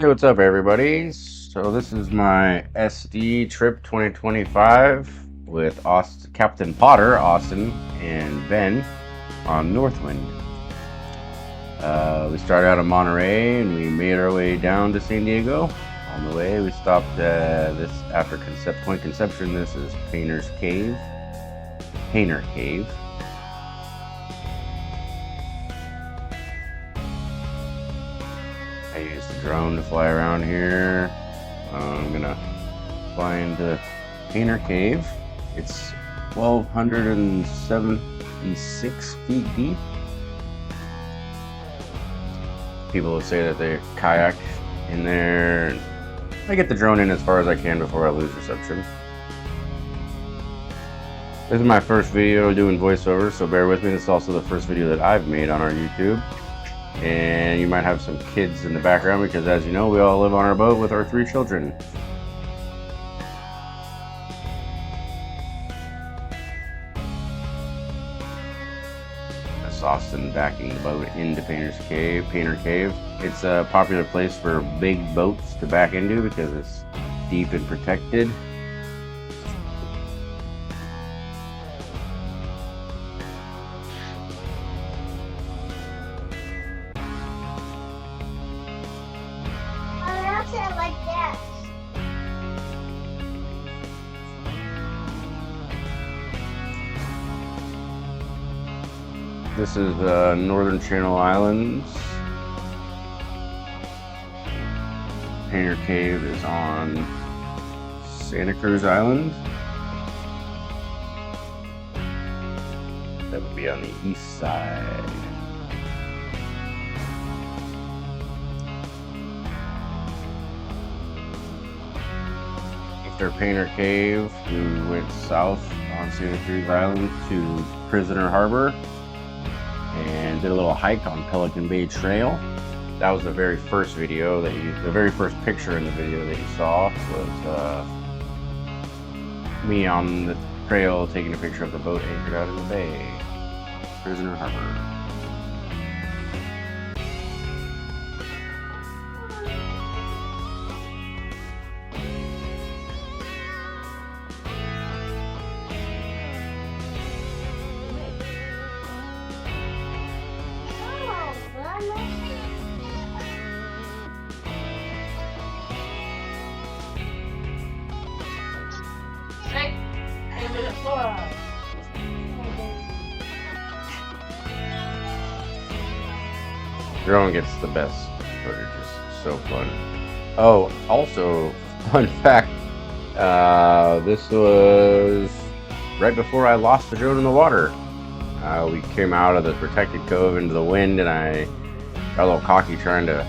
Hey, what's up, everybody? So this is my SD trip 2025 with Captain Potter, Austin, and Ben on Northwind. We started out in Monterey and we made our way down to San Diego. On the way, we stopped this after Point Conception. This is Painter Cave. I used the drone to fly around here. I'm gonna fly into Painter Cave. It's 1,276 feet deep. People would say that they kayak in there. I get the drone in as far as I can before I lose reception. This is my first video doing voiceover, so bear with me. This is also the first video that I've made on our YouTube. And you might have some kids in the background because, as you know, we all live on our boat with our 3 children. That's Austin backing the boat into Painter Cave. It's a popular place for big boats to back into because it's deep and protected. This is the Northern Channel Islands. Painter Cave is on Santa Cruz Island. That would be on the east side. After Painter Cave, we went south on Santa Cruz Island to Prisoner Harbor and did a little hike on Pelican Bay Trail. That was the very first video the very first picture in the video that you saw was me on the trail taking a picture of the boat anchored out in the bay, Prisoner Harbor. Drone gets the best footage. It's so fun. Oh, also, fun fact, this was right before I lost the drone in the water. We came out of the protected cove into the wind, and I got a little cocky trying to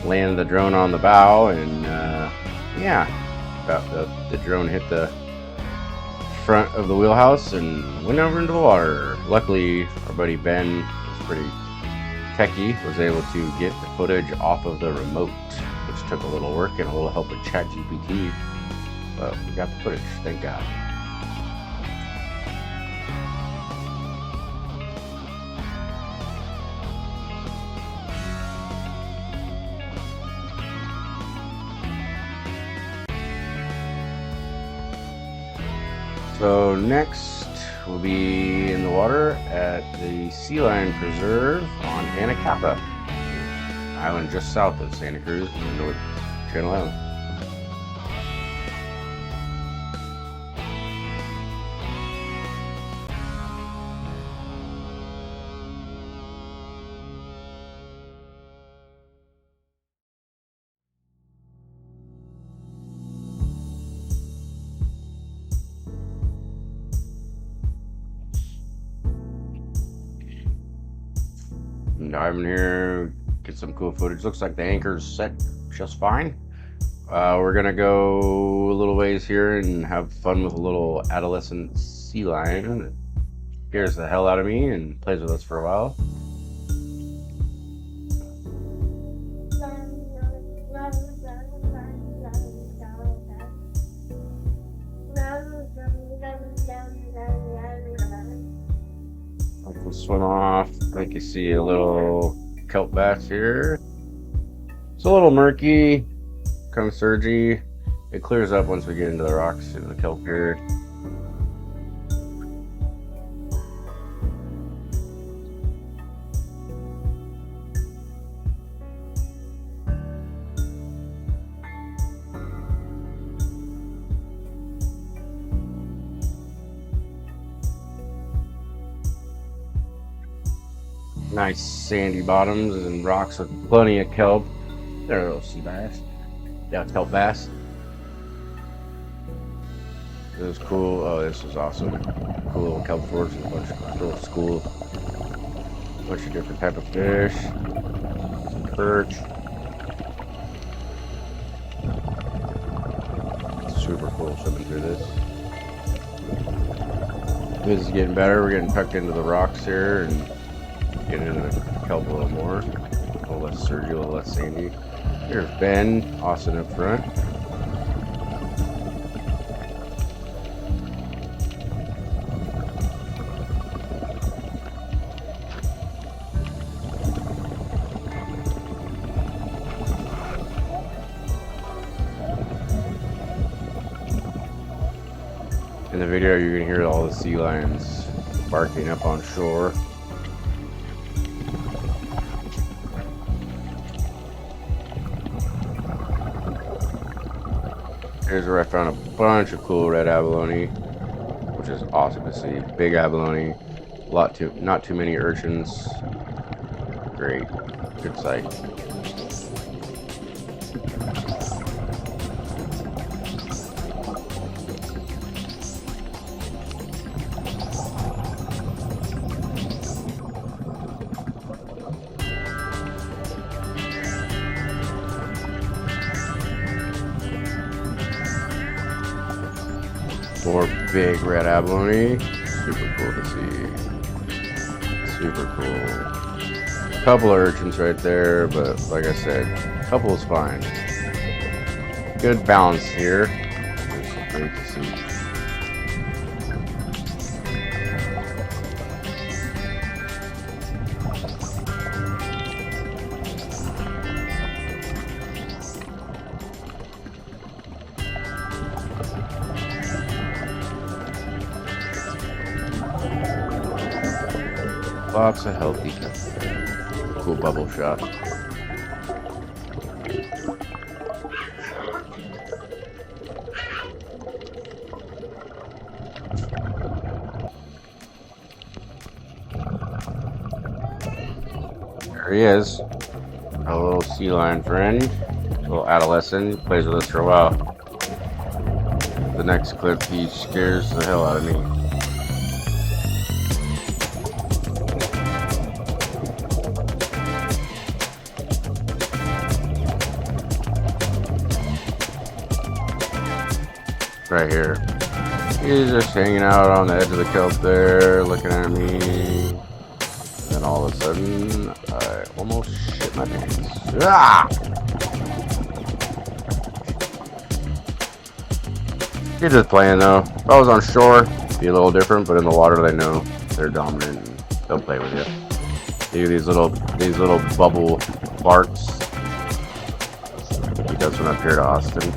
land the drone on the bow, and yeah, the drone hit the front of the wheelhouse and went over into the water. Luckily, our buddy Ben was pretty techie, was able to get the footage off of the remote, which took a little work and a little help with ChatGPT, but we got the footage, thank God. So next we'll be in the water at the Sea Lion Preserve on Anacapa Island, just south of Santa Cruz, North Channel Island. Diving here, get some cool footage. Looks like the anchor's set just fine. We're gonna go a little ways here and have fun with a little adolescent sea lion that scares the hell out of me and plays with us for a while. We'll swim off. Like you see a little kelp bass here. It's a little murky, kind of surgy. It clears up once we get into the rocks in the kelp here. Nice sandy bottoms and rocks with plenty of kelp. There are little sea bass. Yeah, it's kelp bass. This is cool. Oh, this is awesome. Cool little kelp forks and a bunch of little school. Bunch of different type of fish. Some perch. Super cool swimming through this. This is getting better. We're getting tucked into the rocks here and getting into the kelp a little more. A little less surgy, a little less sandy. Here's Ben, Austin up front. In the video, you're gonna hear all the sea lions barking up on shore. Here's where I found a bunch of cool red abalone, which is awesome to see. Big abalone, not too many urchins. Great, good sight. More big red abalone. Super cool to see. Super cool. A couple of urchins right there, but like I said, a couple is fine. Good balance here. It's great to see. Lots of healthy kelp. Cool bubble shot. There he is. Our little sea lion friend. Little adolescent. Plays with us for a while. The next clip, he scares the hell out of me. Right here. He's just hanging out on the edge of the kelp there, looking at me. And then all of a sudden, I almost shit my pants. Ah! He's just playing though. If I was on shore, it'd be a little different, but in the water they know they're dominant and they'll play with you. See these little bubble barks. He does one up here to Austin.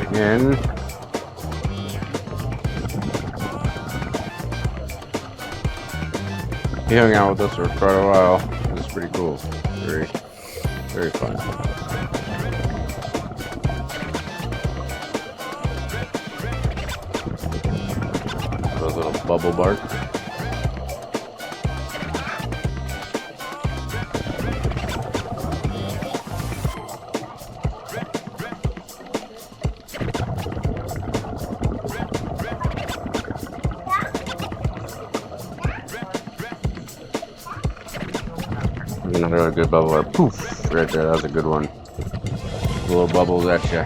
Again. He hung out with us for quite a while. It was pretty cool. Very, very fun. Those little bubble bark. Another good bubble, or poof, right there. That was a good one. Little bubbles at you.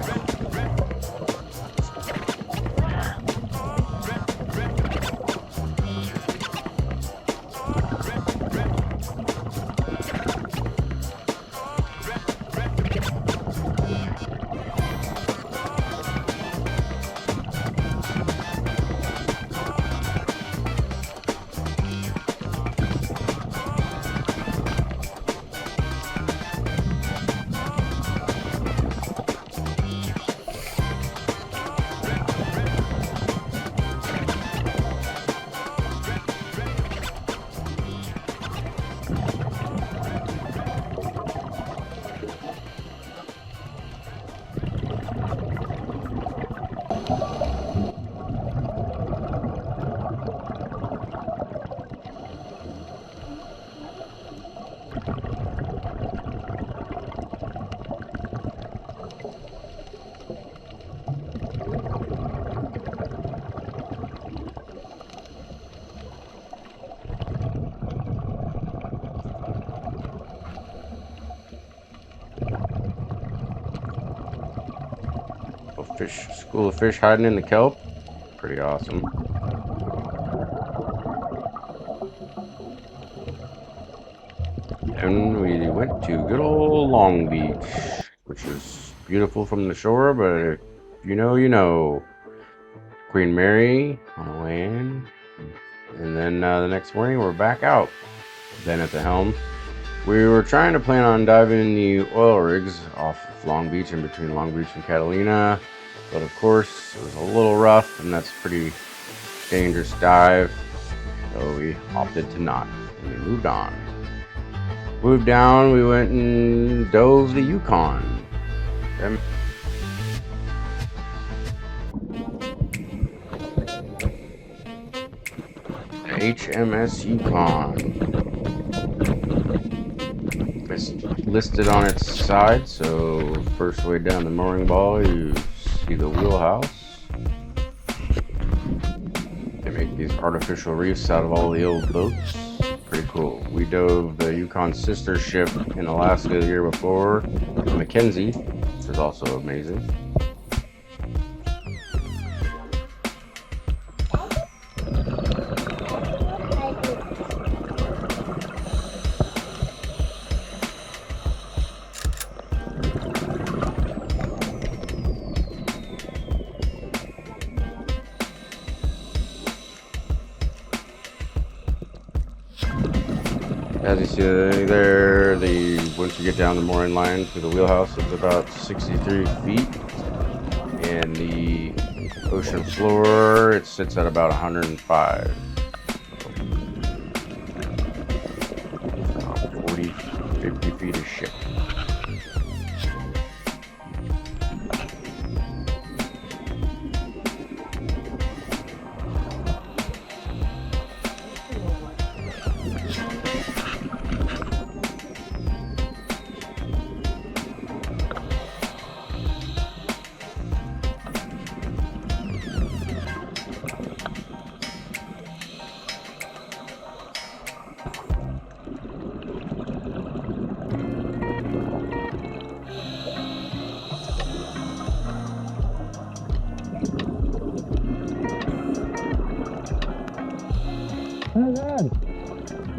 School of fish hiding in the kelp. Pretty awesome. And we went to good old Long Beach, which is beautiful from the shore, but if you know, you know. Queen Mary on the way in. And then the next morning we're back out. Then at the helm. We were trying to plan on diving the oil rigs off of Long Beach, in between Long Beach and Catalina. But of course, it was a little rough, and that's a pretty dangerous dive. So we opted to not, and we moved on. Moved down, we went and dove the Yukon. HMS Yukon. It's listed on its side, so first way down the mooring ball, you see the wheelhouse. They make these artificial reefs out of all the old boats. Pretty cool. We dove the Yukon's sister ship in Alaska the year before, the Mackenzie, which is also amazing. As you see there, once you get down the mooring line to the wheelhouse, it's about 63 feet. And the ocean floor, it sits at about 105. About 40, 50 feet of ship.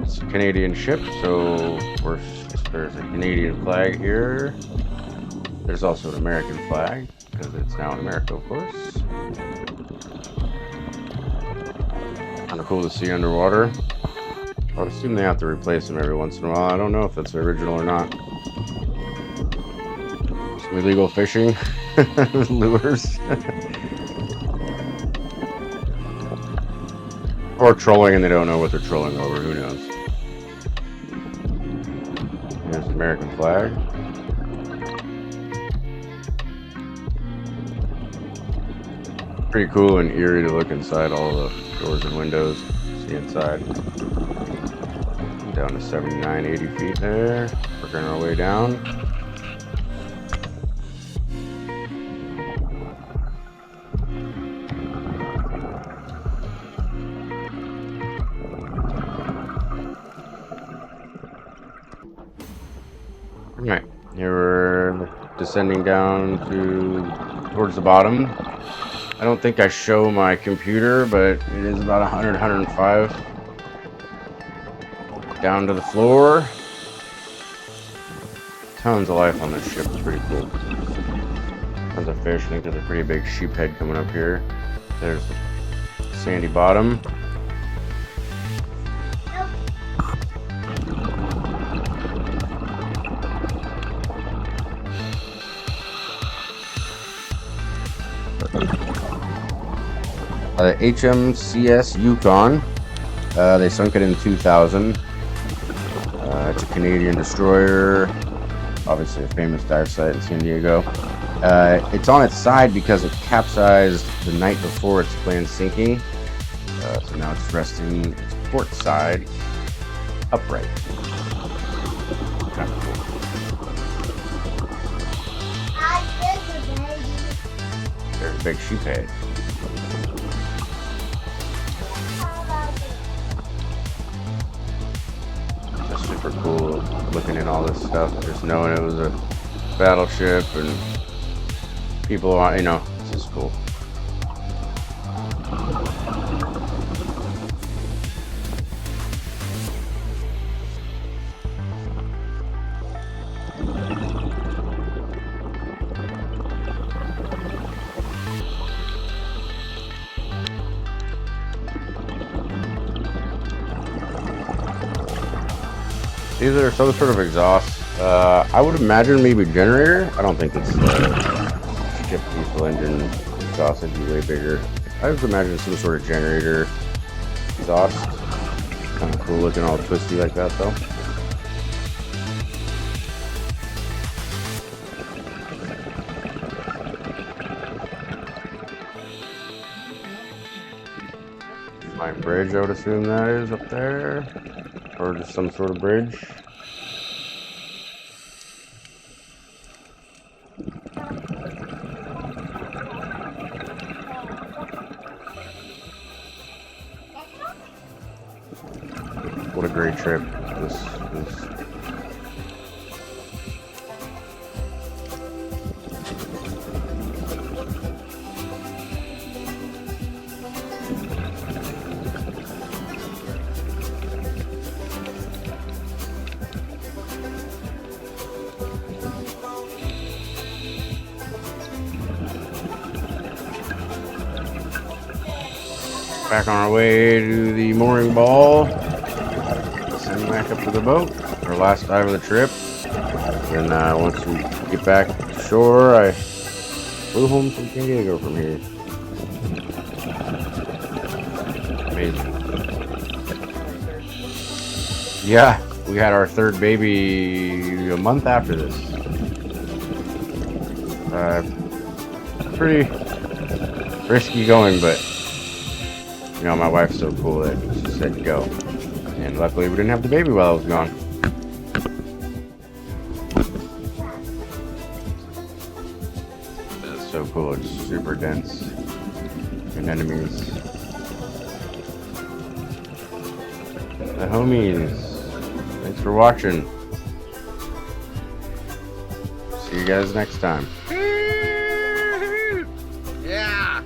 It's a Canadian ship, so of course there's a Canadian flag here. There's also an American flag, because it's now in America, of course. Kind of cool to see underwater. I would assume they have to replace them every once in a while. I don't know if that's original or not. Some illegal fishing lures. Or trolling and they don't know what they're trolling over, who knows. Here's the American flag. Pretty cool and eerie to look inside all the doors and windows, see inside. Down to 79, 80 feet there. Working our way down. Alright, here we're descending down towards the bottom. I don't think I show my computer, but it is about 100, 105. Down to the floor. Tons of life on this ship. It's pretty cool. Tons of fish. I think there's a pretty big sheephead coming up here. There's the sandy bottom. HMCS Yukon. They sunk it in 2000. It's a Canadian destroyer. Obviously a famous dive site in San Diego. It's on its side because it capsized the night before its planned sinking. So now it's resting its port side upright. Kind of cool. There's a big sheephead. Just super cool looking at all this stuff, just knowing it was a battleship and people on, you know, it's just cool. These are some sort of exhaust. I would imagine maybe generator. I don't think it's ship diesel engine exhaust. It'd be way bigger. I would imagine some sort of generator exhaust. Kind of cool looking, all twisty like that though. My bridge, I would assume that is up there. Or just some sort of bridge. What a great trip this is. Back on our way to the mooring ball. Send back up to the boat. Our last dive of the trip. And once we get back to shore, I flew home from San Diego from here. Amazing. Yeah, we had our third baby a month after this. Pretty risky going, but you know, my wife's so cool that she said go. And luckily we didn't have the baby while I was gone. That's so cool. It's super dense. Anemones. The homies. Thanks for watching. See you guys next time. Yeah.